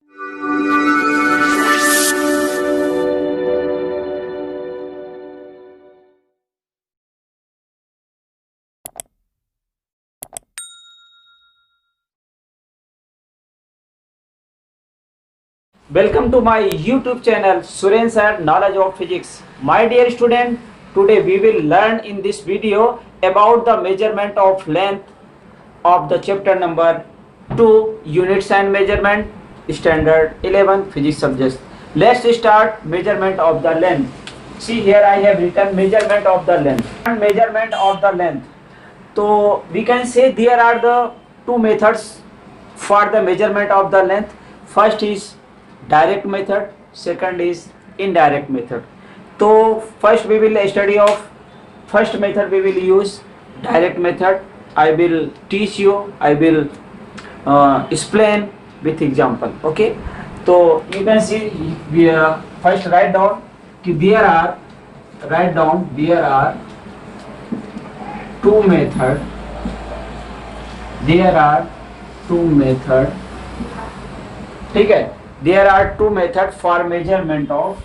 Welcome to my YouTube channel Suren Sir Knowledge of Physics. My dear student, today we will learn in this video about the measurement of length of the chapter number 2 Units and Measurement Standard 11 Physics subjects. Let's start measurement of the length. See here I have written measurement of the length. Measurement of the length. So we can say there are the two methods for the measurement of the length. First is direct method, second is indirect method. So first we will study of first method. We will use direct method. I will teach you, I will explain with example. Okay, so you can see we first write down there are two method. There are two method. ठीक है, there are two methods for measurement of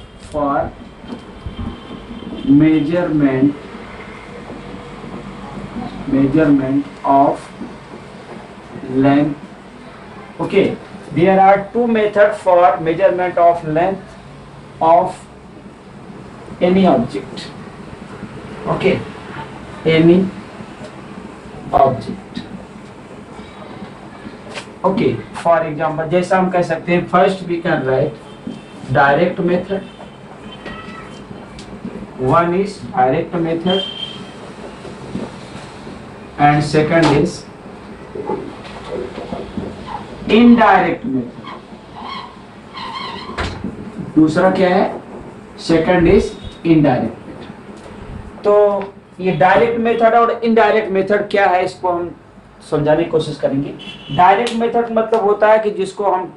length. Okay, there are two methods for measurement of length of any object. Okay, any object. Okay, for example जैसा हम कह सकते हैं, first we can write direct method. One is direct method and second is indirect method. दूसरा क्या है? Second is indirect method. तो ये डायरेक्ट मेथड और इनडायरेक्ट मेथड क्या है, इसको हम समझाने की कोशिश करेंगे. डायरेक्ट मेथड मतलब होता है कि जिसको हम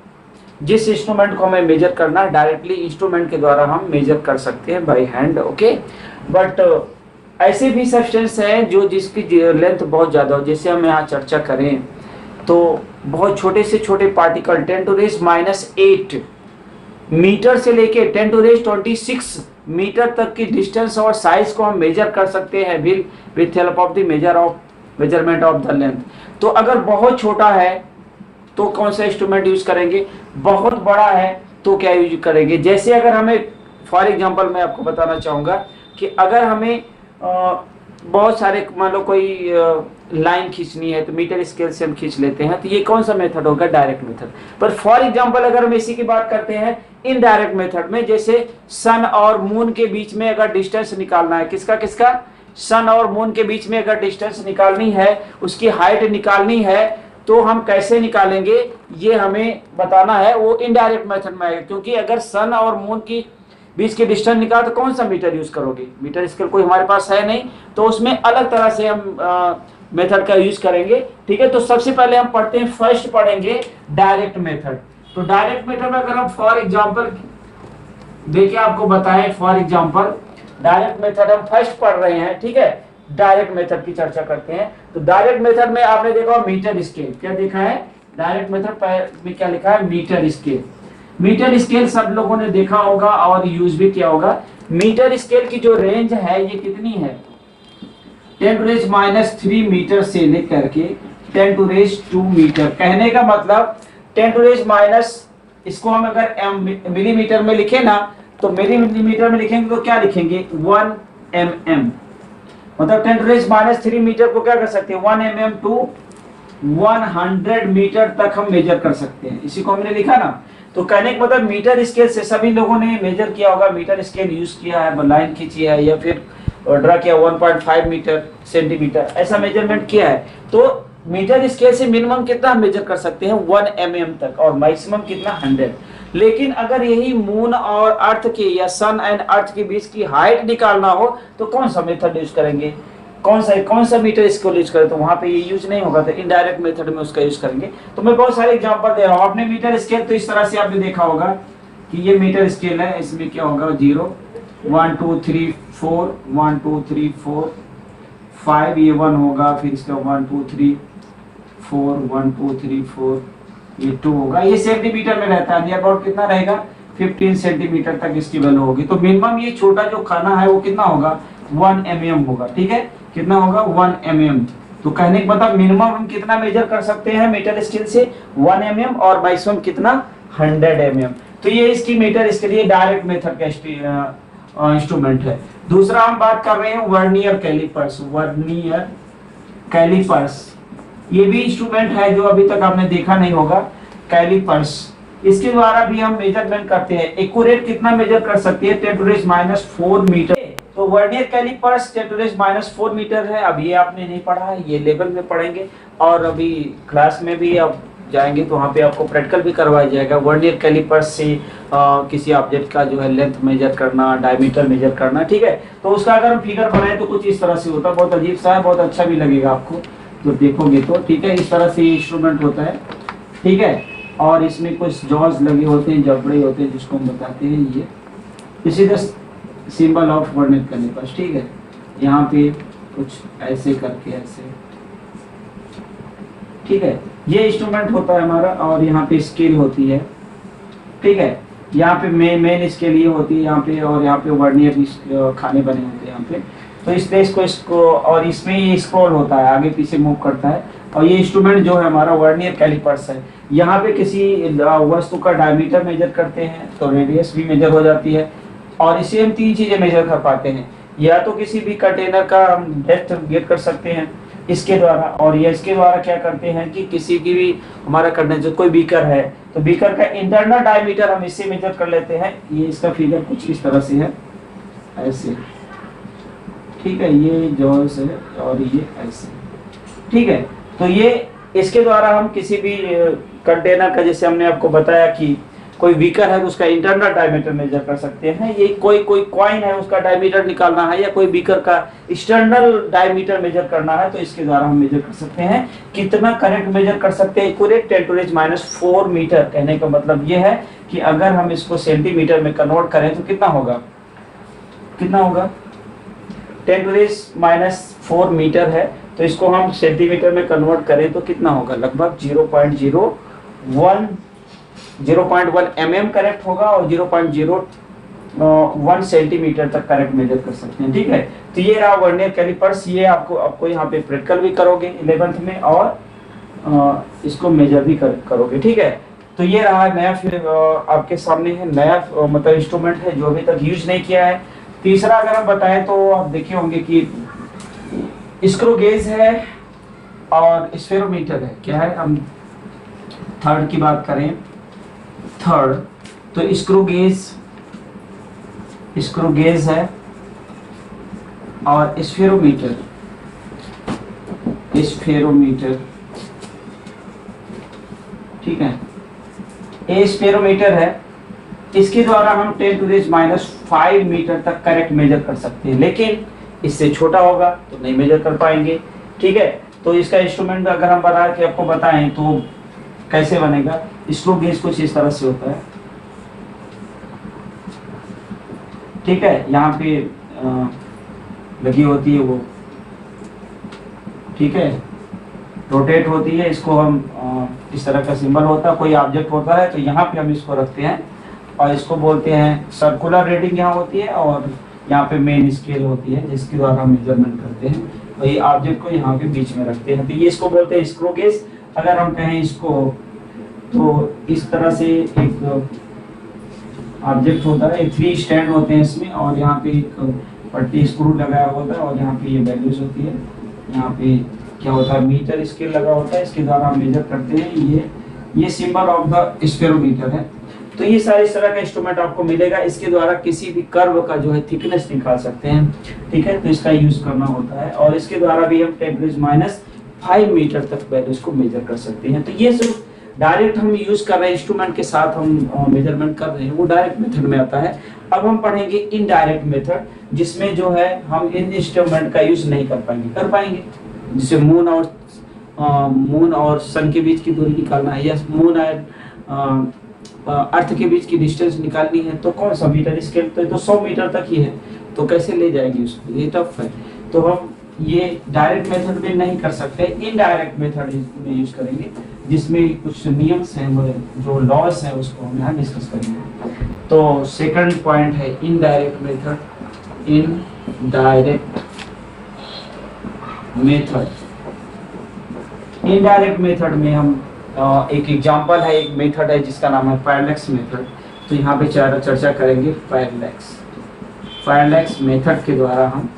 जिस इंस्ट्रूमेंट को हमें मेजर करना है, डायरेक्टली इंस्ट्रूमेंट के द्वारा हम मेजर कर सकते हैं बाय हैंड. ओके, बट ऐसे भी सब्सटेंस हैं जो जिसकी लेंथ बहुत ज़्यादा हो. जैसे हम यहाँ चर्चा करें तो बहुत छोटे से छोटे पार्टिकल 10⁻⁸ मीटर से लेके 10⁻26 मीटर तक की डिस्टेंस और साइज को हम मेजर कर सकते हैं with help of the measurement of the length. तो अगर बहुत छोटा है तो कौन सा इंस्ट्रूमेंट यूज करेंगे, बहुत बड़ा है तो क्या यूज करेंगे. जैसे अगर हमें फॉर एग्जांपल मैं आपको बताना चाहूँगा कि अगर हमें बहुत सारे मान लो कोई लाइन खींचनी है तो मीटर स्केल से हम खींच लेते हैं. तो ये कौन सा मेथड होगा? Direct method. पर फॉर एग्जांपल अगर हम इसी की बात करते हैं इनडायरेक्ट मेथड में, जैसे सन और मून के बीच में अगर डिस्टेंस निकालना है, किसका सन और मून के बीच में अगर डिस्टेंस निकालनी है, उसकी हाइट निकालनी है, तो हम कैसे निकालेंगे ये हमें बताना है. वो इनडायरेक्ट मेथड में आएगा, क्योंकि अगर सन और मून की बीच के डिस्टेंस निकाल तो कौन सा मीटर यूज करोगे? मीटर स्केल कोई हमारे पास है नहीं, तो उसमें अलग तरह से हम मेथड का यूज करेंगे. ठीक है, तो सबसे पहले हम पढ़ते हैं, फर्स्ट पढ़ेंगे डायरेक्ट मेथड. तो डायरेक्ट मेथड में अगर हम फॉर एग्जाम्पल देखिए, आपको बताएं फॉर एग्जाम्पल डायरेक्ट मेथड हम फर्स्ट पढ़ रहे हैं. ठीक है, डायरेक्ट मेथड की चर्चा करते हैं. तो डायरेक्ट मेथड में आपने देखा मीटर स्केल. क्या देखा है? डायरेक्ट मेथड में क्या लिखा है? Metre scale. मीटर स्केल सब लोगों ने देखा होगा और यूज भी किया होगा. मीटर स्केल की जो रेंज है ये कितनी है? 10⁻³ मीटर से लेकर के 10⁻² मीटर. कहने का मतलब 10⁻, इसको हम अगर मिलीमीटर में लिखे ना, तो मिलीमीटर में लिखेंगे तो क्या लिखेंगे? 1 mm. मतलब 10⁻³ मीटर को क्या कर सकते हैं? 1 mm टू 100 मीटर तक हम मेजर कर सकते हैं. इसी को हमने लिखा ना. तो कहने का मतलब मीटर स्केल से सभी लोगों ने मेजर किया होगा, मीटर स्केल यूज किया है, लाइन खींची है या फिर ड्रा किया 1.5 मीटर सेंटीमीटर ऐसा मेजरमेंट किया है. तो मीटर स्केल से मिनिमम कितना मेजर कर सकते हैं? 1 mm तक, और मैक्सिमम कितना? 100. लेकिन अगर यही मून और अर्थ के या सन एंड अर्थ के बीच की हाइट निकालना हो तो कौन सा मेथड यूज करेंगे? कौन सा मीटर स्केल यूज करें? तो वहां पे ये यूज नहीं होगा, तो इनडायरेक्ट मेथड में उसका यूज करेंगे. तो मैं बहुत सारे एग्जांपल दे रहा हूँ. आपने मीटर स्केल तो इस तरह से आपने देखा होगा कि ये मीटर स्केल है, इसमें क्या होगा? 0 1 2 3 4 1 2 3 4 5, ये 1 होगा, फिर इसका 1 2 3 4 1 2 3 4 ये 2 होगा, ये सेंटीमीटर में रहता है, नियर अबाउट कितना रहेगा 15 सेंटीमीटर तक इसकी वैल्यू होगी। तो मिनिमम ये छोटा जो खाना है वो कितना होगा 1 mm होगा, ठीक है, कितना होगा 1 mm। तो कहने का मतलब मिनिमम हम कितना मेजर कर सकते हैं मेटल स्केल से 1 mm और मैक्सिमम कितना 100 mm। तो ये इसकी मीटर इसके लिए डायरेक्ट मेथड का इंस्ट्रूमेंट है। दूसरा हम बात कर रहे हैं वर्नियर कैलिपर्स। वर्नियर कैलिपर्स ये भी इंस्ट्रूमेंट है जो अभी तक आपने देखा नहीं होगा, कैलिपर्स। इसके द्वारा भी हम मेजरमेंट करते हैं। एक्यूरेट कितना मेजर कर सकते हैं 10⁻⁴ मीटर। तो वर्नियर कैलिपर्स 10⁻⁴ मीटर है। अब ये आपने नहीं पढ़ा है, ये लेवल में पढ़ेंगे और अभी क्लास में भी आप जाएंगे तो वहाँ पे आपको प्रैक्टिकल भी करवाया जाएगा। वर्नियर कैलिपर्स से किसी ऑब्जेक्ट का जो है लेंथ मेजर करना, डायमीटर मेजर करना, ठीक है। तो उसका अगर हम फिगर बनाए तो कुछ इस तरह से होता है, बहुत अजीब सा है, बहुत अच्छा भी लगेगा आपको तो देखोगे तो, ठीक है। इस तरह से इंस्ट्रूमेंट होता है, ठीक है। और इसमें कुछ जॉज लगे होते हैं, जबड़े होते हैं जिसको हम बताते हैं ये, इसी तरह सिंबल ऑफ वर्नियर कैलिपर्स, ठीक है। यहाँ पे कुछ ऐसे करके ऐसे, ठीक है, ये इंस्ट्रूमेंट होता है हमारा। और यहाँ पे स्केल होती है, ठीक है। यहाँ पे मेन स्केल ये होती है यहाँ पे, और यहाँ पे वर्नियर खाने बने होते हैं यहाँ पे। तो इसको और इसमें ये स्क्रॉल होता है, आगे पीछे मूव करता है। और ये इंस्ट्रूमेंट जो है हमारा वर्नियर कैलिपर्स है। यहाँ पे किसी वस्तु का डायमीटर मेजर करते हैं तो रेडियस भी मेजर हो जाती है। और इसे हम 3 चीजें मेजर कर पाते हैं, या तो किसी भी कंटेनर का हम डेप्थ गेट कर सकते हैं इसके द्वारा, और ये इसके द्वारा क्या करते हैं कि किसी की भी हमारा कंटेनर कोई बीकर है तो बीकर का इंटरनल डायमीटर हम इससे मेजर कर लेते हैं। ये इसका फिगर कुछ इस तरह से है, ऐसे, ठीक है। ये जॉस है और ये ऐसे, ठीक है। तो ये इसके द्वारा हम किसी भी कंटेनर का, जैसे हमने आपको बताया कि कोई बीकर है तो उसका इंटरनल डायमीटर मेजर कर सकते हैं। ये कोई कॉइन है उसका डायमीटर निकालना है, या कोई बीकर का एक्सटर्नल डायमीटर मेजर करना है तो इसके द्वारा हम मेजर कर सकते हैं। कितना करेक्ट मेजर कर सकते हैं एक्यूरेट 10⁻⁴ मीटर। कहने का मतलब ये है कि अगर हम इसको सेंटीमीटर में कन्वर्ट करें तो कितना होगा, कितना होगा 10⁻⁴ मीटर है। तो इसको हम सेंटीमीटर में कन्वर्ट करें तो कितना होगा, लगभग 0.1 mm करेक्ट होगा, और 0.01 सेंटीमीटर तक करेक्ट मेजर कर सकते हैं, ठीक है। तो ये रहा वर्नियर कैलिपर्स। ये आपको यहाँ पे प्रैक्टिकल भी करोगे 11th में, और इसको मेजर भी करोगे, ठीक है। तो ये रहा नया, फिर आपके सामने है नया मतलब इंस्ट्रूमेंट है जो अभी तक यूज नहीं किया है। तीसरा अगर हम बताएं तो आप देखे होंगे कि स्क्रू गेज है और स्फेरोमीटर है। क्या है, हम थर्ड की बात करें, थर्ड तो स्क्रू गेज है और स्फेरोमीटर, ठीक है। ये स्फेरोमीटर है, इसके द्वारा हम 10⁻⁵ मीटर तक करेक्ट मेजर कर सकते हैं, लेकिन इससे छोटा होगा तो नहीं मेजर कर पाएंगे, ठीक है। तो इसका इंस्ट्रूमेंट अगर हम बना के आपको बताएं तो कैसे बनेगा। स्क्रू गेज कुछ इस तरह से होता है, ठीक है। यहाँ पे लगी होती है वो, ठीक है, रोटेट होती है। इसको हम इस तरह का सिंबल होता है, कोई ऑब्जेक्ट होता है तो यहाँ पे हम इसको रखते हैं और इसको बोलते हैं सर्कुलर रीडिंग यहाँ होती है, और यहाँ पे मेन स्केल होती है जिसके द्वारा हम मेजरमेंट करते हैं। और ये ऑब्जेक्ट को यहाँ के बीच में रखते हैं, तो ये इसको बोलते हैं स्क्रू गेज। अगर हम कहें इसको तो इस तरह से एक ऑब्जेक्ट होता है, 3 स्टैंड होते हैं इसमें, और यहाँ पे एक पट्टी स्क्रू लगाया होता है, और यहाँ पे ये वैल्यूज होती है। यहाँ पे क्या होता है, मीटर स्केल लगा होता है, इसके द्वारा हम मेजर करते हैं। ये सिंबल ऑफ द स्फेरोमीटर है। तो ये सारे इस तरह का इंस्ट्रूमेंट आपको मिलेगा। इसके द्वारा किसी भी कर्व का जो है थिकनेस निकाल सकते हैं, ठीक है। तो इसका यूज करना होता है, और इसके द्वारा भी हम 10⁻⁵ मीटर तक वैल्यूज को मेजर कर सकते हैं। तो ये सिर्फ डायरेक्ट हम यूज कर रहे हैं, इंस्ट्रूमेंट के साथ हम मेजरमेंट कर रहे हैं, वो डायरेक्ट मेथड में आता है। अब हम पढ़ेंगे इनडायरेक्ट मेथड, जिसमें जो है हम इन इंस्ट्रूमेंट का यूज नहीं कर पाएंगे, जिसे मून और सन के बीच की दूरी निकालना है, या मून और अर्थ के बीच की डिस्टेंस निकालनी है, तो कौन सा मीटर स्केल, तो 100 मीटर तक ही है, तो कैसे ले जाएंगे उसको, ये टफ है। तो हम ये डायरेक्ट मेथड में नहीं कर सकते, इनडायरेक्ट मेथड में यूज करेंगे। जिसमें कुछ नियम्स हैं, वो जो लॉज हैं उसको हम यहाँ डिस्कस करेंगे। तो सेकंड पॉइंट है इनडायरेक्ट मेथड। इनडायरेक्ट मेथड में हम एक एग्जांपल है, एक मेथड है जिसका नाम है पैरेलैक्स मेथड। तो यहाँ पे चर्चा करेंगे पैरेलैक्स मेथड के द्वारा हम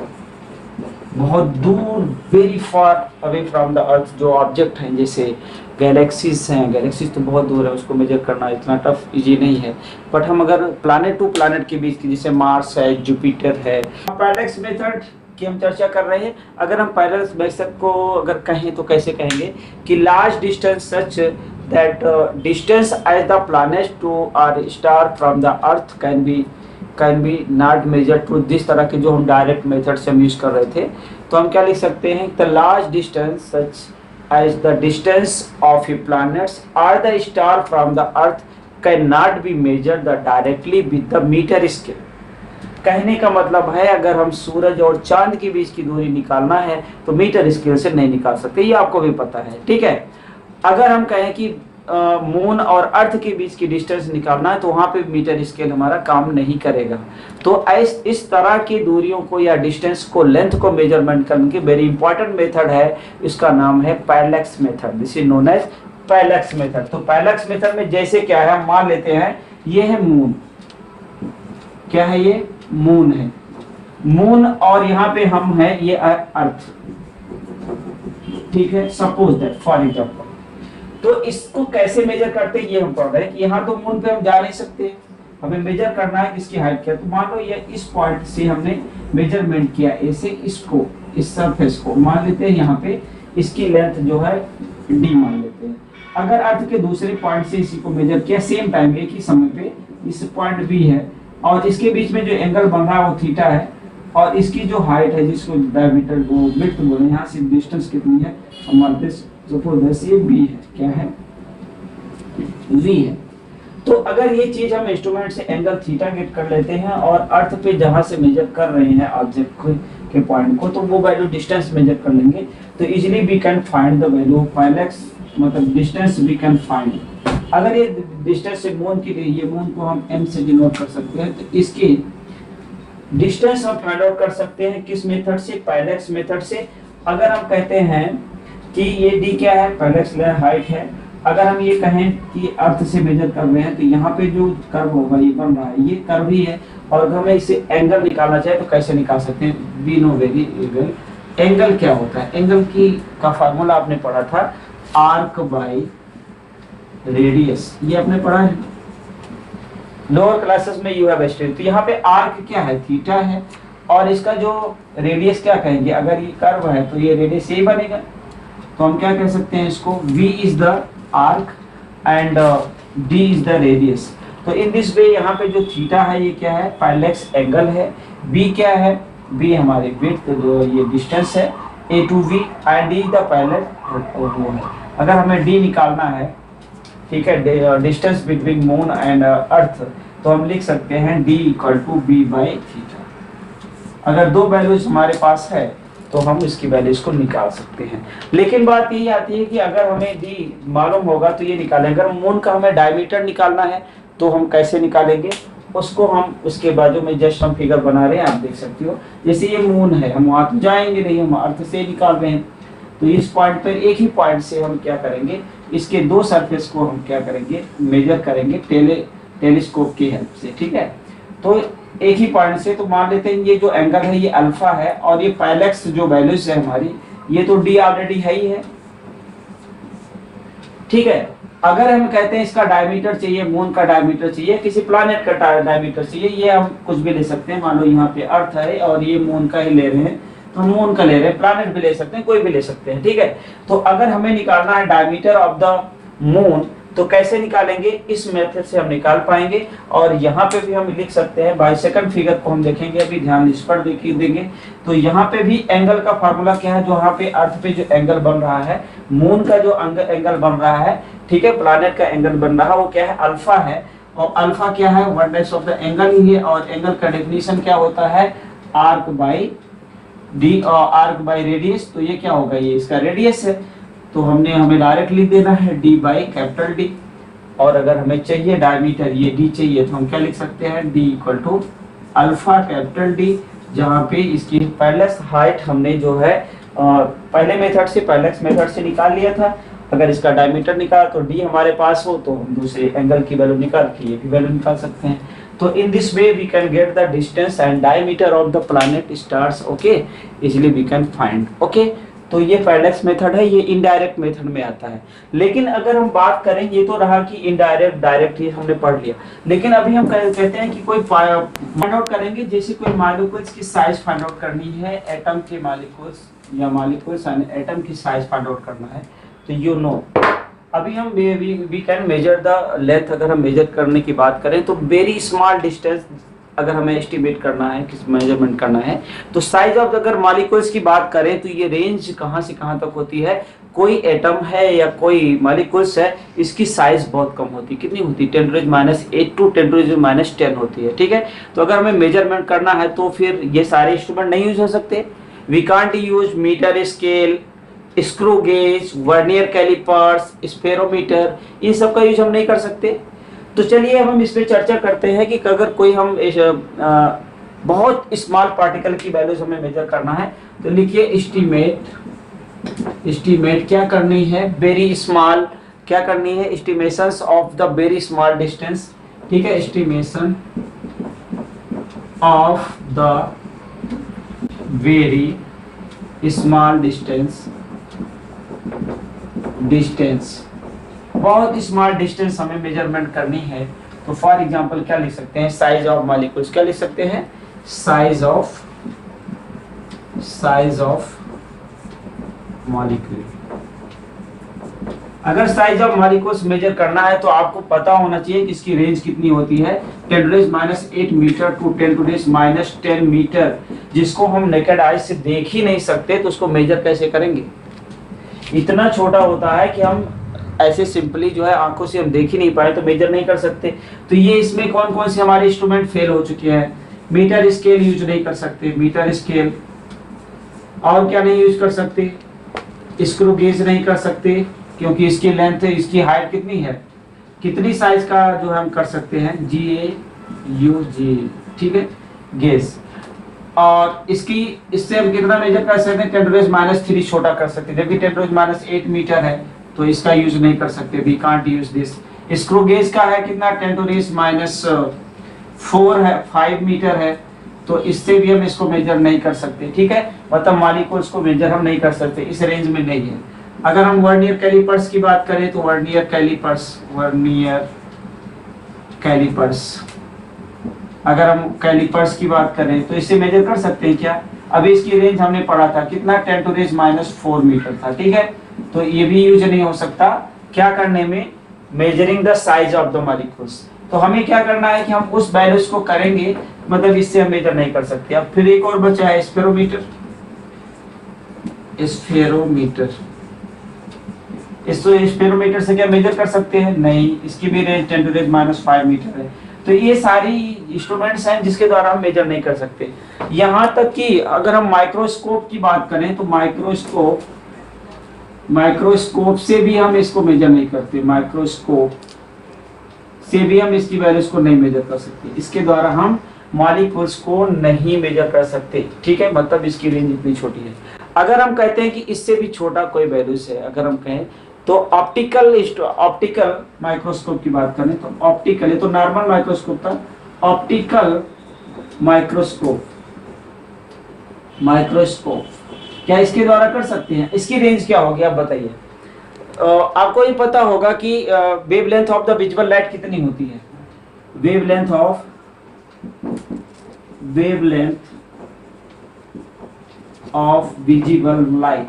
बहुत दूर, very far away from the अर्थ जो ऑब्जेक्ट हैं, जैसे गैलेक्सीज हैं, गैलेक्सीज तो बहुत दूर है, उसको मेजर करना इतना टफ इजी नहीं है, बट हम अगर प्लैनेट टू प्लैनेट के बीच की, जैसे मार्स है, जुपिटर है, पैरेलैक्स मेथड की हम चर्चा कर रहे हैं। अगर हम पैरेलल मेथड को अगर कहें तो कैसे कहेंगे कि large distance such that distance as the planet to or star from the earth can be not measure through this तरह के जो हम डायरेक्ट मेथड से हम यूज कर रहे थे। तो हम क्या लिख सकते हैं, the large distance such as the distance of a planets or the star from the earth can not be measure the directly with the meter scale. कहने का मतलब है अगर हम सूरज और चांद के बीच की दूरी निकालना है तो मीटर स्केल से नहीं निकाल सकते, ये आपको भी पता है, ठीक है। अगर हम कहें कि मून और अर्थ के बीच की डिस्टेंस निकालना है तो वहां पे मीटर स्केल हमारा काम नहीं करेगा। तो इस तरह की दूरियों को या डिस्टेंस को, लेंथ को मेजरमेंट करने की वेरी इंपॉर्टेंट मेथड है, इसका नाम है parallax method. This is known as parallax method. तो पैरेलैक्स मेथड में जैसे क्या है, हम मान लेते हैं ये है मून, क्या है ये, मून है, मून और यहाँ पे हम है ये अर्थ, ठीक है, सपोज दैट फॉर एग्जाम्पल। तो इसको कैसे मेजर करते हैं ये हम पढ़ रहे हैं कि यहाँ तो मून पे हम जा नहीं सकते, हमें मेजर करना है किसकी हाइट क्या। तो मान लो ये इस पॉइंट से हमने मेजरमेंट किया, ऐसे इसको, इस सरफेस को मान लेते हैं, यहाँ पे इसकी लेंथ जो है d मान लेते हैं। अगर अर्थ के दूसरे पॉइंट से इसी को मेजर किया सेम टाइम एक ही समय पे, इस पॉइंट b है और इसके बीच में जो एंगल बन रहा है वो थीटा है, और इसकी जो हाइट है जिसको डायमीटर वो विड्थ बोले, यहाँ से डिस्टेंस कितनी है, हमारे सपोज ये b है, क्या है, v है। तो अगर ये चीज हम इंस्ट्रूमेंट से एंगल थीटा गेट कर लेते हैं और अर्थ पे जहां से मेजर कर रहे हैं ऑब्जेक्ट के पॉइंट को, तो वो वैल्यू डिस्टेंस मेजर कर लेंगे, तो easily we can find the value of parallax, मतलब डिस्टेंस वी कैन फाइंड। अगर ये डिस्टेंस से मून की, ये मून को हम m से डिनोट कर सकते हैं, तो इसकी डिस्टेंस हम फाइंड आउट कर सकते हैं किस मेथड से, पैरेलैक्स मेथड से। अगर हम कहते हैं कि ये d क्या है, पैरेलैक्स हाइट है, अगर हम ये कहें कि अर्थ से मेजर कर रहे हैं तो यहाँ पे जो कर्व होगा ये बन रहा है, ये कर्व ही है, और अगर हमें इसे एंगल निकालना चाहे तो कैसे निकाल सकते हैं, we know very well angle क्या होता है। एंगल की का फार्मूला आपने पढ़ा था, आर्क बाई रेडियस, ये आपने पढ़ा है लोअर क्लासेस में, यू हैव स्टडीड। तो यहाँ पे आर्क क्या है, थीटा है, और इसका जो रेडियस क्या कहेंगे, अगर ये कर्व है तो ये रेडियस यही बनेगा। तो हम क्या कह सकते हैं इसको, v is the arc and d is the radius. तो इन दिस वे यहाँ पे जो थीटा है ये क्या है, पैरेलैक्स एंगल है, b क्या है, b हमारी विड्थ, जो ये डिस्टेंस है a to v, and d the parallel वो है। अगर हमें d निकालना है, ठीक है, distance between moon and earth, तो हम लिख सकते हैं d equal to b by theta. अगर दो वैल्यूज हमारे पास है तो हम इसकी वैल्यूज को निकाल सकते हैं। लेकिन बात यही आती है कि अगर हमें d मालूम होगा तो ये निकालेंगे, अगर मून का हमें डायमीटर निकालना है तो हम कैसे निकालेंगे, उसको हम उसके बाजू में जस्ट हम फिगर बना रहे हैं, आप देख सकते हो। जैसे ये मून है, हम वहां तो जाएंगे नहीं, हम अर्थ से निकाल रहे हैं, तो इस पॉइंट पर एक ही पॉइंट से हम क्या करेंगे, इसके दो सरफेस को हम क्या करेंगे, मेजर करेंगे टेलीस्कोप की हेल्प से, ठीक है। तो एक ही पॉइंट से, तो मान लेते हैं ये जो एंगल है ये अल्फा है, और ये पैरेलैक्स जो वैल्यूज है हमारी, ये तो d ऑलरेडी है ही है, ठीक है। अगर हम कहते हैं इसका डायमीटर चाहिए, मून का डायमीटर चाहिए, किसी प्लैनेट का डायमीटर चाहिए, ये हम कुछ भी ले सकते हैं। मान लो यहाँ पे अर्थ है और ये मून का ही ले रहे हैं, तो हम मून का ले रहे हैं, प्लैनेट भी ले सकते हैं, कोई भी ले सकते हैं, ठीक है। तो अगर हमें निकालना है डायमीटर ऑफ द मून, तो कैसे निकालेंगे, इस मेथड से हम निकाल पाएंगे। और यहाँ पे भी हम लिख सकते हैं, बाय सेकंड फिगर को हम देखेंगे, अभी ध्यान इस पर देंगे। तो यहाँ पे भी एंगल का फार्मूला क्या है, जो यहाँ पे अर्थ पे जो एंगल बन रहा है, मून का जो एंगल बन रहा है, ठीक है, प्लैनेट का एंगल बन रहा है, वो क्या है, अल्फा है। और अल्फा क्या है, one dice of the angle ही है, और एंगल का डेफिनेशन क्या होता है, arc by D, arc by radius. तो ये क्या होगा, ये इसका रेडियस है। तो हमें डायरेक्ट लिख देना है d बाई कैपिटल D। और अगर हमें चाहिए डायमीटर ये d चाहिए तो हम क्या लिख सकते हैं, d equal to alpha capital D, जहाँ पे इसकी पैरेलक्स हाइट हमने जो है पहले मेथड से पैरेलक्स मेथड से निकाल लिया था। अगर इसका डायमीटर निकाल तो d हमारे पास हो तो हम दूसरे एंगल की वैल्यू निकाल के ये भी वैल्यू निकाल सकते हैं। तो in this way we can get the distance and diameter of the planet stars, okay, easily we can find, okay. तो ये पैरेलक्स मेथड है, ये इनडायरेक्ट मेथड में आता है। लेकिन अगर हम बात करें, ये तो रहा कि इनडायरेक्ट डायरेक्ट ही हमने पढ़ लिया, लेकिन अभी हम कहते हैं कि कोई फाइंड आउट करेंगे, जैसे कोई मॉलिक्यूल्स की साइज फाइंड आउट करनी है, एटम के मॉलिक्यूल्स या मॉलिक्यूल्स एंड एटम की साइज फाइंड आउट करना है, तो यू नो अभी हम we can measure the length. अगर हम मेजर करने की बात करें तो वेरी स्मॉल डिस्टेंस अगर हमें एस्टिमेट करना है, किस मेजरमेंट करना है, तो साइज ऑफ अगर मॉलिक्यूल्स की बात करें तो ये रेंज कहाँ से कहाँ तक होती है। कोई एटम है या कोई मॉलिक्यूल्स है, इसकी साइज बहुत कम होती है, कितनी होती है, 10⁻⁸ टू 10⁻⁻10 होती है, ठीक है। तो अगर हमें मेजरमेंट करना है तो फिर ये सारे इंस्ट्रूमेंट नहीं यूज हो सकते। We can't use metre scale, screw gauge, vernier callipers, spherometer, इन सब का यूज हम नहीं कर सकते। तो चलिए अब हम इस पे चर्चा करते हैं कि अगर कोई हम बहुत स्मॉल पार्टिकल की वैल्यूज हमें मेजर करना है तो लिखिए एस्टीमेट क्या करनी है, वेरी स्मॉल क्या करनी है, estimations of the very small distance, ठीक है, estimation of the very small distance, बहुत स्मॉल डिस्टेंस हमें मेजरमेंट करनी है। तो फॉर एग्जांपल क्या लिख सकते हैं, साइज ऑफ मॉलिक्यूल्स, क्या लिख सकते हैं, साइज ऑफ मॉलिक्यूल। अगर साइज ऑफ मॉलिक्यूल्स मेजर करना है तो आपको पता होना चाहिए कि इसकी रेंज कितनी होती है, 10⁻⁸ मीटर टू 10⁻⁻10 मीटर, जिसको हम नेकेड आई से देख ही नहीं सकते, तो उसको मेजर कैसे करेंगे। इतना छोटा होता है कि हम ऐसे सिंपली जो है आंखों से हम देख ही नहीं पाए तो मेजर नहीं कर सकते। तो ये इसमें कौन कौन से हमारे इंस्ट्रूमेंट फेल हो चुके हैं, मीटर स्केल यूज नहीं कर सकते, मीटर स्केल, और क्या नहीं यूज कर सकते, स्क्रू गेज नहीं कर सकते, क्योंकि इसकी लेंथ, इसकी हाइट कितनी है, कितनी साइज का जो हम कर सकते हैं, GAUG, ठीक है, गेज। और इससे हम कितना मेजर कर सकते हैं, 10⁻³ छोटा कर सकते हैं, जबकि 10⁻8 मीटर है तो इसका यूज नहीं कर सकते, we can't use this. Screw gauge का है कितना, 10⁻⁴ है, 5 मीटर है, तो इससे भी हम इसको मेजर नहीं कर सकते, ठीक है, मतलब मॉलिक्यूल्स को मेजर हम नहीं कर सकते, इस रेंज में नहीं है। अगर हम वर्नियर कैलिपर्स की बात करें तो वर्नियर कैलिपर्स अगर हम कैलिपर्स की बात करें तो इससे मेजर कर सकते हैं क्या। अभी इसकी रेंज हमने पढ़ा था कितना, 10⁻⁴ मीटर था, ठीक है, तो ये भी यूज नहीं हो सकता क्या करने में, measuring the size of the molecules. तो हमें क्या करना है कि हम उस वैल्यूज को करेंगे, मतलब इससे हम मेजर नहीं कर सकते। अब फिर एक और बचा है स्फेरोमीटर। इसको स्फेरोमीटर से क्या मेजर कर सकते हैं, नहीं, इसकी भी रेंज 10⁻⁵ मीटर है। तो ये सारी इंस्ट्रूमेंट्स हैं जिसके द्वारा हम मेजर नहीं कर सकते। यहाँ तक कि अगर हम माइक्रोस्कोप की बात करें तो माइक्रोस्कोप से भी हम इसको मेजर नहीं करते, माइक्रोस्कोप से भी हम इसकी वैल्यूज को नहीं मेजर कर सकते, इसके द्वारा हम मॉलिक्यूल्स को नहीं मेजर कर सकते, ठीक है, मतलब इसकी रेंज इतनी छोटी है। अगर हम कहते हैं कि इससे भी छोटा कोई वैल्यूज है, अगर हम कहें तो ऑप्टिकल माइक्रोस्कोप की बात करें तो ऑप्टिकल, ये तो नॉर्मल माइक्रोस्कोप था, ऑप्टिकल माइक्रोस्कोप क्या इसके द्वारा कर सकते हैं। इसकी रेंज क्या होगी आप बताइए। आपको ये पता होगा कि wavelength of the visual light कितनी होती है, wavelength of visible light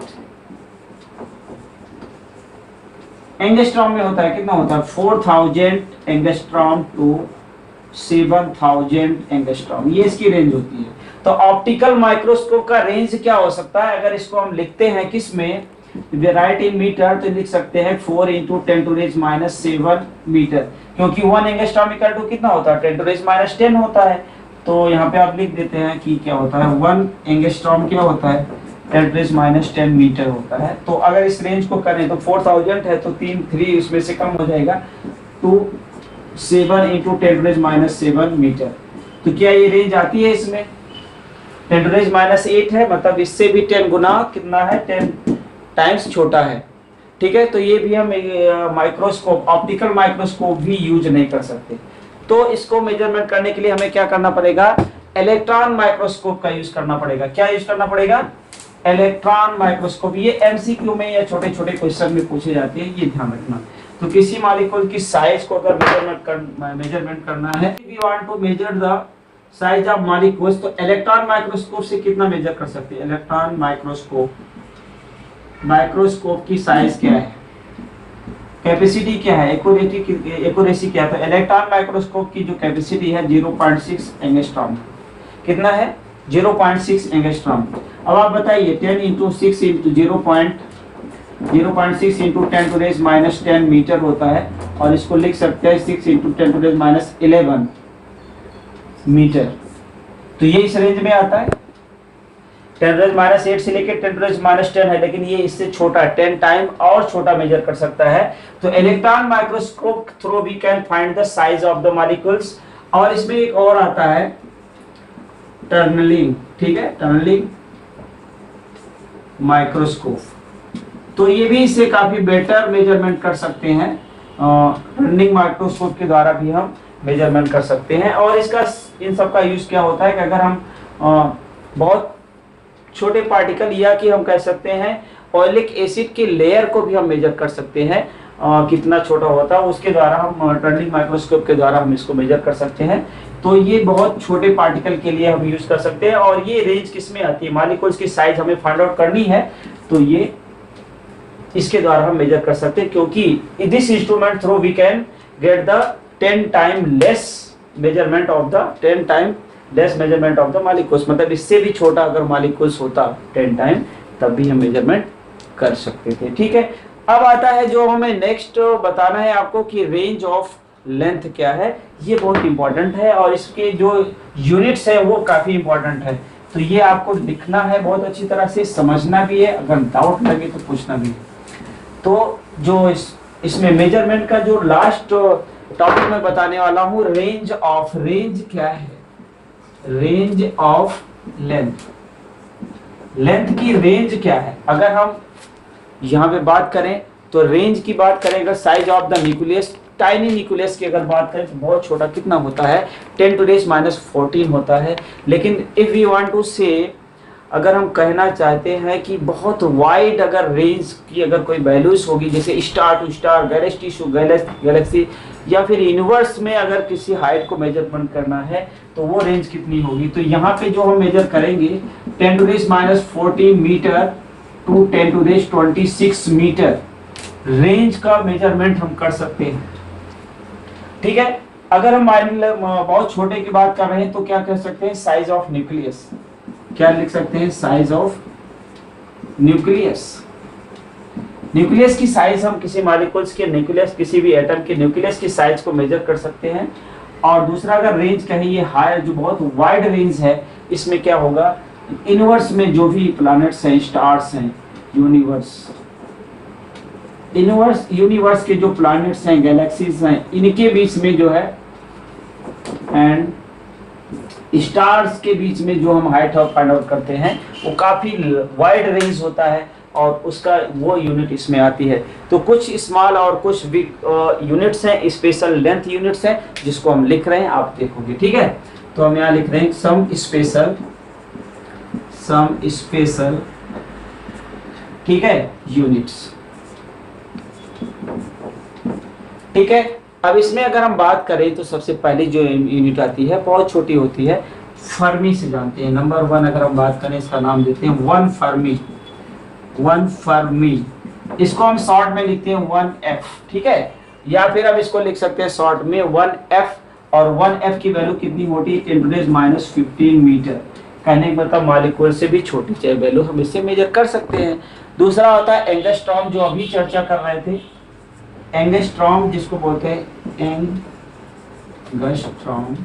angstrom में होता है, कितना होता है, 4000 एंगस्ट्रॉम टू 7000 एंगस्ट्रॉम, ये इसकी रेंज होती है। तो ऑप्टिकल माइक्रोस्कोप का रेंज क्या हो सकता है, अगर इसको हम लिखते हैं किस में, राइट इन मीटर, तो लिख सकते हैं 4 × 10⁻⁷ मीटर, क्योंकि 1 एंगस्ट्रॉम इक्वल टू कितना होता है, 10⁻10 होता है। तो यहाँ पे आप लिख देते हैं कि क्या होता है, 1 एंगस्ट्रॉम क्या होता है, 10⁻10 मीटर होता है। तो अगर इस रेंज को करें तो 4000 है तो 3 उसमें से कम हो जाएगा, 7 इंटू 10⁻7 मीटर। तो क्या ये रेंज आती है इसमें? 10⁻8 है, मतलब इससे भी 10 गुना कितना है, 10 टाइम्स छोटा है। ठीक है, तो ये भी हम माइक्रोस्कोप, ऑप्टिकल माइक्रोस्कोप भी यूज नहीं कर सकते। तो इसको मेजरमेंट करने के लिए हमें क्या करना पड़ेगा? इलेक्ट्रॉन माइक्रोस्कोप का यूज करना पड़ेगा। क्या यूज करना पड़ेगा? Electron microscope. ये एमसीक्यू में या छोटे छोटे क्वेश्चन में पूछे जाते हैं, ये ध्यान रखना। तो किसी मॉलिक्यूल की साइज को अगर मेजरमेंट करना है, we want to measure the size of molecules, तो इलेक्ट्रॉन माइक्रोस्कोप से कितना मेजर कर सकते हैं? इलेक्ट्रॉन माइक्रोस्कोप की साइज क्या है, कैपेसिटी क्या है, एक्यूरेसी क्या है? तो इलेक्ट्रॉन माइक्रोस्कोप की जो कैपेसिटी है 0.6 एंगस्ट्रॉम। कितना है? 0.6 एंगस्ट्रॉम। अब आप बताइए 10 इंटू 6 इंटू 0.6 इंटू 10⁻10 मीटर होता है, और इसको लिख सकते हैं 6 इंटू 10⁻11 मीटर। तो ये इस रेंज में आता है। 10⁻8 से लेकर 10⁻10 है, लेकिन ये इससे छोटा, 10 टाइम और छोटा मेजर कर सकता है। तो electron microscope through we can find the size of the molecules. और इसमें एक और आता है टनलिंग। ठीक है, टनलिंग माइक्रोस्कोप। तो ये भी इससे काफी बेटर मेजरमेंट कर सकते हैं। टनलिंग माइक्रोस्कोप के द्वारा भी हम मेजरमेंट कर सकते हैं। और इसका इन सब का यूज क्या होता है कि अगर हम बहुत छोटे पार्टिकल, या कि हम कह सकते हैं ऑयलिक एसिड की लेयर को भी हम मेजर कर सकते हैं, कितना छोटा होता है, उसके द्वारा हम टनलिंग माइक्रोस्कोप के द्वारा हम इसको मेजर कर सकते हैं। तो ये बहुत छोटे पार्टिकल के लिए हम यूज कर सकते हैं। और ये रेंज किस में आती है? मॉलिक्यूल्स की साइज हमें फाइंड आउट करनी है, तो ये इसके द्वारा हम मेजर कर सकते हैं, क्योंकि this instrument through we can get the 10 time less measurement of the molecules. मतलब इससे भी छोटा अगर मॉलिक्यूल्स होता 10 टाइम, तब भी हम मेजरमेंट कर सकते थे। ठीक है, अब आता है जो हमें नेक्स्ट बताना है आपको कि रेंज ऑफ लेंथ क्या है। ये बहुत इंपॉर्टेंट है, और इसके जो यूनिट्स है वो काफी इंपॉर्टेंट है। तो ये आपको लिखना है, बहुत अच्छी तरह से समझना भी है, अगर डाउट लगे तो पूछना भी है। तो जो इसमें मेजरमेंट का जो लास्ट टॉपिक मैं बताने वाला हूँ, रेंज क्या है? रेंज ऑफ लेंथ की रेंज क्या है? अगर हम यहाँ पे बात करें तो रेंज की बात करें, अगर size of the nucleus, tiny nucleus की अगर बात करें तो बहुत छोटा, कितना होता है? 10⁻14 होता है। लेकिन इफ वी वांट टू से, अगर हम कहना चाहते हैं कि बहुत वाइड अगर रेंज की अगर कोई वैल्यूज होगी, जैसे star to star, galaxy to galaxy, या फिर यूनिवर्स में अगर किसी हाइट को मेजरमेंट करना है, तो वो रेंज कितनी होगी? तो यहाँ पे जो हम मेजर करेंगे 10⁻14 मीटर टू 10⁻26 मीटर रेंज का मेजरमेंट हम कर सकते हैं। ठीक है, अगर हम बहुत छोटे की बात कर रहे हैं तो क्या कह सकते हैं? Size of nucleus. क्या लिख सकते हैं? Size of nucleus. न्यूक्लियस की साइज हम किसी मॉलिक्यूल्स के न्यूक्लियस, किसी भी एटम के न्यूक्लियस की साइज को मेजर कर सकते हैं। और दूसरा अगर रेंज कहें, ये हायर जो बहुत वाइड रेंज है, इसमें क्या होगा? यूनिवर्स में जो भी प्लैनेट्स हैं, स्टार्स हैं, यूनिवर्स के जो प्लैनेट्स हैं, गैलेक्सीज हैं, इनके बीच में जो है, एंड स्टार्स के बीच में जो हम हाइट फाइंड आउट करते हैं, वो काफी वाइड रेंज होता है, और उसका वो यूनिट इसमें आती है। तो कुछ स्मॉल और कुछ बिग यूनिट्स हैं, स्पेशल लेंथ यूनिट्स हैं, जिसको हम लिख रहे हैं, आप देखोगे। ठीक है, तो हम यहाँ लिख रहे हैं सम स्पेशल, ठीक है, यूनिट्स। ठीक है, अब इसमें अगर हम बात करें तो सबसे पहले जो यूनिट आती है बहुत छोटी होती है, फर्मी से जानते हैं। नंबर 1 अगर हम बात करें, इसका नाम देते हैं 1 फर्मी। इसको हम शॉर्ट में लिखते हैं 1F। ठीक है, या फिर अब इसको लिख सकते हैं शॉर्ट में 1F, और 1F की वैल्यू कितनी होती है? 10⁻15 मीटर। कहने का मतलब मॉलिक्यूल से भी छोटी चाहे वैल्यू हम इससे मेजर कर सकते हैं। दूसरा होता है एंगस्ट्रॉम, जो अभी चर्चा कर रहे थे, एंगस्ट्रॉम जिसको बोलते हैं एंगस्ट्रॉम।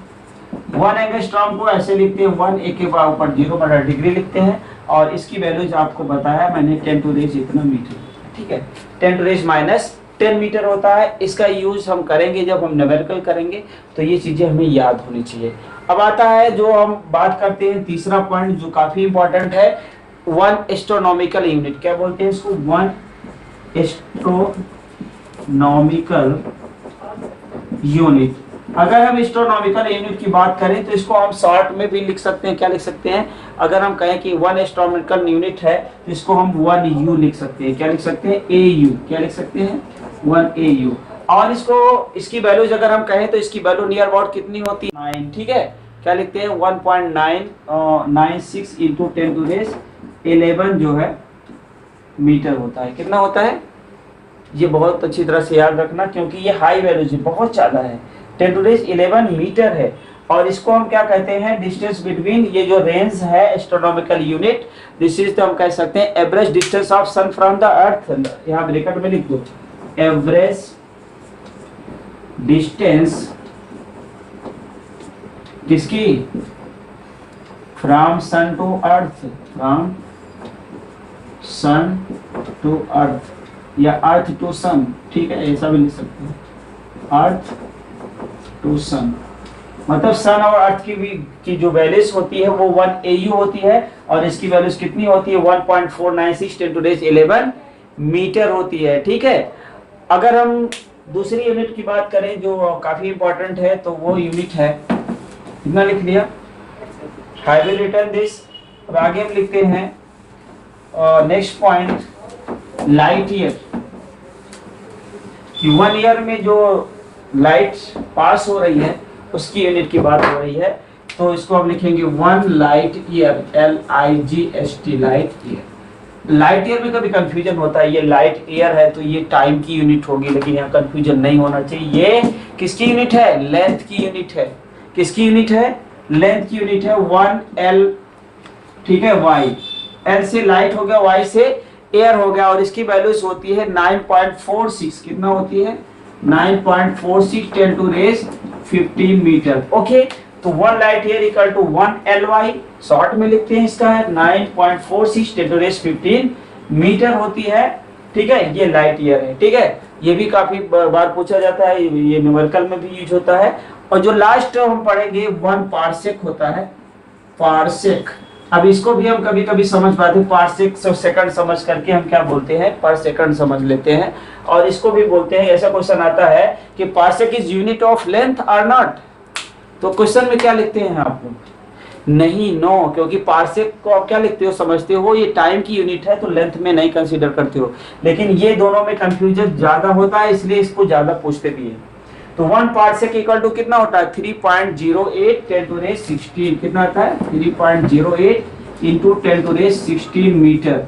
1 एंगस्ट्रॉम को ऐसे लिखते हैं, 1 ए के ऊपर 0 बटा डिग्री लिखते हैं, और इसकी वैल्यूज आपको बताया मैंने 10 टू रेज इतना मीटर, ठीक है, 10 टू रेज माइनस 10 मीटर होता है। इसका यूज हम करेंगे जब हम न्यूमेरिकल करेंगे, तो ये चीजें हमें याद होनी चाहिए। अब आता है जो हम बात करते हैं तीसरा पॉइंट जो काफी इंपॉर्टेंट है, 1 एस्ट्रोनॉमिकल यूनिट। क्या बोलते हैं इसको? 1 एस्ट्रोनॉमिकल यूनिट। अगर हम एस्ट्रोनॉमिकल यूनिट की बात करें तो इसको हम शॉर्ट में भी लिख सकते हैं। क्या लिख सकते हैं? अगर हम कहें कि 1 एस्ट्रोनॉमिकल यूनिट है तो इसको हम 1 यू लिख सकते हैं। क्या लिख सकते हैं? ए यू। क्या लिख सकते हैं? 1 ए यू। और इसको, इसकी वैल्यूज अगर हम कहें तो इसकी वैल्यू नियर अबाउट कितनी होती है? 9, ठीक है। क्या लिखते हैं? 1.996 इंटू 10 टू रेज 11 जो है मीटर होता है। कितना होता है? ये बहुत अच्छी तरह से याद रखना, क्योंकि ये हाई वैल्यूज है, बहुत ज्यादा है। 10 टू रेज 11 मीटर है। और इसको हम क्या कहते हैं? डिस्टेंस बिटवीन, ये जो रेंज है एस्ट्रोनॉमिकल यूनिट, दिस इज तो हम कह सकते हैं average distance of sun from the earth. यहाँ ब्रैकेट में लिख दो, एवरेज डिस्टेंस किसकी? From sun to earth, from sun to earth या अर्थ टू सन, ठीक है, ऐसा भी लिख सकते हैं, अर्थ टू सन। मतलब सन और अर्थ की जो वैल्यूज होती है वो 1 AU होती है, और इसकी वैल्यूज कितनी होती है? 1.496 10 टू रेज 11 मीटर होती है, ठीक है। अगर हम दूसरी यूनिट की बात करें जो काफी इंपॉर्टेंट है, तो वो यूनिट है, कितना लिख लिया? I will return this. अब आगे हम लिखते हैं नेक्स्ट पॉइंट, लाइट ईयर। कि 1 ईयर में जो लाइट पास हो रही है उसकी यूनिट की बात हो रही है, तो इसको हम लिखेंगे 1 light year, LIGHT, light year. Light year में कभी कंफ्यूजन होता है, ये लाइट ईयर है तो ये टाइम की यूनिट होगी, लेकिन यहाँ कंफ्यूजन नहीं होना चाहिए। ये किसकी यूनिट है? लेंथ की यूनिट है। किसकी यूनिट है? लेंथ की यूनिट है। 1L, ठीक है, Y, L से लाइट हो गया, Y से एयर हो गया, और इसकी वैल्यूज होती है 9.46। कितना होती है? 9.46 10 टू रेज 15 मीटर। ओके, तो 1 light year equal to 1 LY, short में लिखते हैं इसका है 9.46 10 टू रेज 15 मीटर होती है, ठीक है। ये लाइट ईयर है, ठीक है। ये भी काफी बार पूछा जाता है, ये न्यूमेरिकल में भी यूज होता है। और जो लास्ट हम पढ़ेंगे 1 पारसेक होता है, पारसेक। अब इसको भी हम कभी कभी समझ पाते हैं, पारसेक सेकंड समझ करके हम क्या बोलते हैं? पर सेकंड समझ लेते हैं। और इसको भी बोलते हैं, ऐसा क्वेश्चन आता है कि parsec is unit of length और नॉट, तो क्वेश्चन में क्या लिखते हैं आप लोग? नहीं, नो, क्योंकि पारसेक को आप क्या लिखते हो? समझते हो ये टाइम की यूनिट है, तो लेंथ में नहीं कंसीडर करते हो। लेकिन ये दोनों में कंफ्यूजन ज्यादा होता है, इसलिए इसको ज्यादा पूछते भी है। तो 1 पारसेक इक्वल टू कितना होता है? 3.08 10 टू रेज 16। कितना आता है? 3.08 इंटू 10 टू रेज 16 मीटर।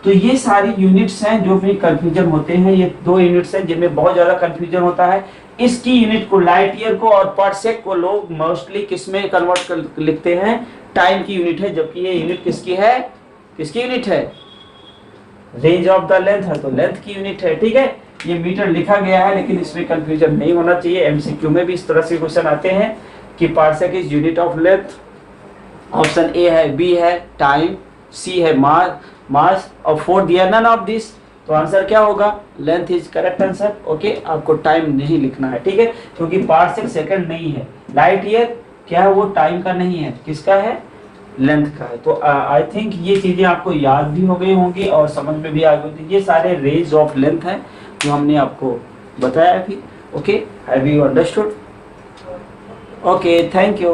तो ये सारी यूनिट्स हैं जो भी कंफ्यूजन होते हैं। ये 2 यूनिट्स हैं जिनमें बहुत ज्यादा कंफ्यूजन होता है। इसकी यूनिट को, लाइट ईयर को और पारसेक को, लोग मोस्टली किस में कन्वर्ट कर लिखते हैं? टाइम की यूनिट है, जबकि ये यूनिट किसकी है? किसकी यूनिट है? रेंज ऑफ द लेंथ है, तो लेंथ की यूनिट है, ठीक है। ये मीटर लिखा गया है, लेकिन इसमें कंफ्यूजन नहीं होना चाहिए। एमसीक्यू में भी इस तरह से क्वेश्चन आते हैं कि parsec is unit of length. Option A है, बी है टाइम, सी है मास, और 4 दिया नन ऑफ दिस, तो आंसर क्या होगा? Length is correct answer. Okay, आपको टाइम नहीं लिखना है, ठीक है, क्योंकि पारसेक सेकंड नहीं है। लाइट ईयर क्या है? वो टाइम का नहीं है, किसका है? लेंथ का है। तो आई थिंक ये चीजें आपको याद भी हो गई होंगी और समझ में भी आ गई होगी। ये सारे रेंज ऑफ लेंथ है जो हमने आपको बताया अभी। Okay, have you understood? Okay, thank you.